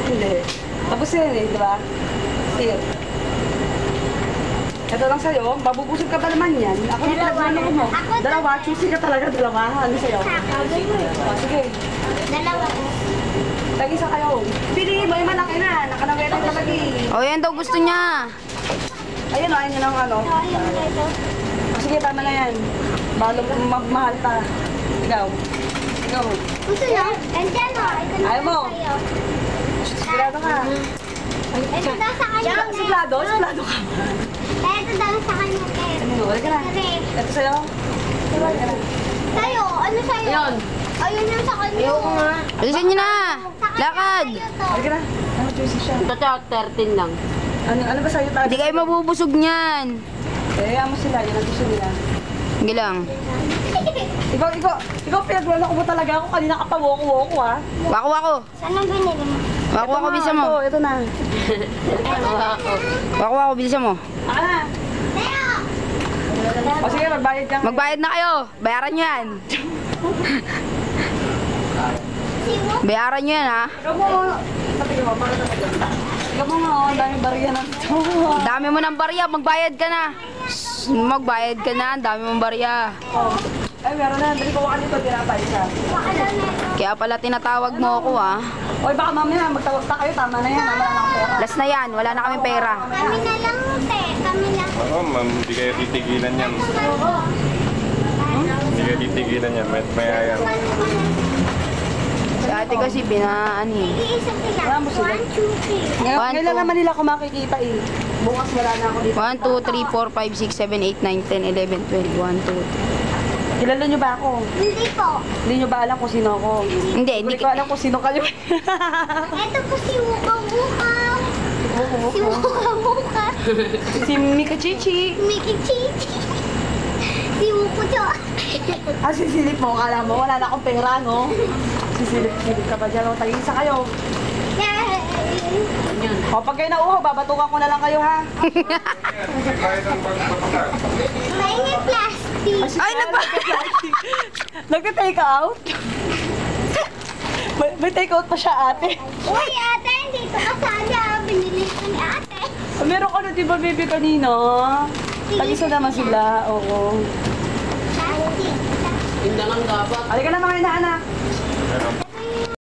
Hindi. Tapos yan eh, di ba? Sige. Ito lang sa'yo, mabubusog ka ba naman yan? Ako yung pinagmano ko mo. Dalawa, choosy ka talaga, dalawa. Ano sa'yo? Sige. Dalawa. Tag-isa kayo. Pili mo, yung malaki na. Nakanawera ka lagi. O, yan daw gusto niya. Ayun o, ayun yun ang ano. Sige, tama na yan. Balo mahal pa. Ikaw. Ikaw. Gusto na? Andiyan o. Ayaw mo. Sigurado ka. Ito daw sa kanya. Sigurado? Sigurado ka. Ito daw sa kanya. Ano? Wala ka na. Ito sa'yo? Wala ka na. Sa'yo? Ano sa'yo? Ayun. Ayun yung sa kanya. Ayoko nga. Alisin niyo na. Lakad. Wala ka na. Ano, choosy siya. Ito, 13 lang. Ano ba sa'yo tayo? Hindi kayo mabubusog niyan. Kaya mo sila. Yun ang gusto nila. Sige lang. Ikaw pinagwala ko mo talaga ako. Kanina ka pa woko-woko ha. Wako. Saan ang binili mo? Wako, bilisan mo. Ito na. Wako, bilisan mo. Aka na. Teo! O sige, magbayad ka. Magbayad na kayo. Bayaran niyo yan. Bayaran niyo yan, ha? Ikaw mo. Sabi ko, para sa ikaw mo nga, ang daming bariya na ito. Dami mo ng barya. Magbayad ka na. Magbayad ka na. Ang dami mong barya. Oh. Ay, meron na. Dali ko dito, tinapay siya. Baka daw na ito. Kaya pala tinatawag mo ako, ha? Oy, baka mamaya magtawag pa kayo. Tama na yan. Tama na lang ang pera. Last na yan. Wala na kaming pera. Kami na lang, te. Kami lang. Oo, ma'am, hindi kayo titigilan yan. Hindi kayo titigilan yan. May ayan. Si ate kasi binaani. Iisa sila. Wala mo sila. 1, 2, 3. Ngayon, One, ngayon lang two. naman nila ako makikita eh. Bukas wala na ako dito. 1, 2, 3, 4, 5, 6, 7, 8, 9, 10, 11, 12. 1, 2, 3. Kilala nyo ba ako? Hindi po. Hindi nyo ba alam kung sino ako? Hindi, Hindi ko alam kung sino kayo. Ito po si Wuka Wuka. Si Wuka Wuka. Si Mika Chichi. Mickey Chichi. Si Wuko to. Ah, sisilip mo. Kala mo, wala na akong pera, no? Sisilip ka pa dyan. O, tag-isa kayo. O, pag kayo nauho, babatukan ko na lang kayo, ha? May plastic. Ay, Nagka-take out? may take out pa siya, ate. Uy, ate, dito ka sana. Binili ko ni ate. Meron ka na, di ba, baby, kanina? Tag-isa naman sila, oo. Plastic. Halika na mga inaanak.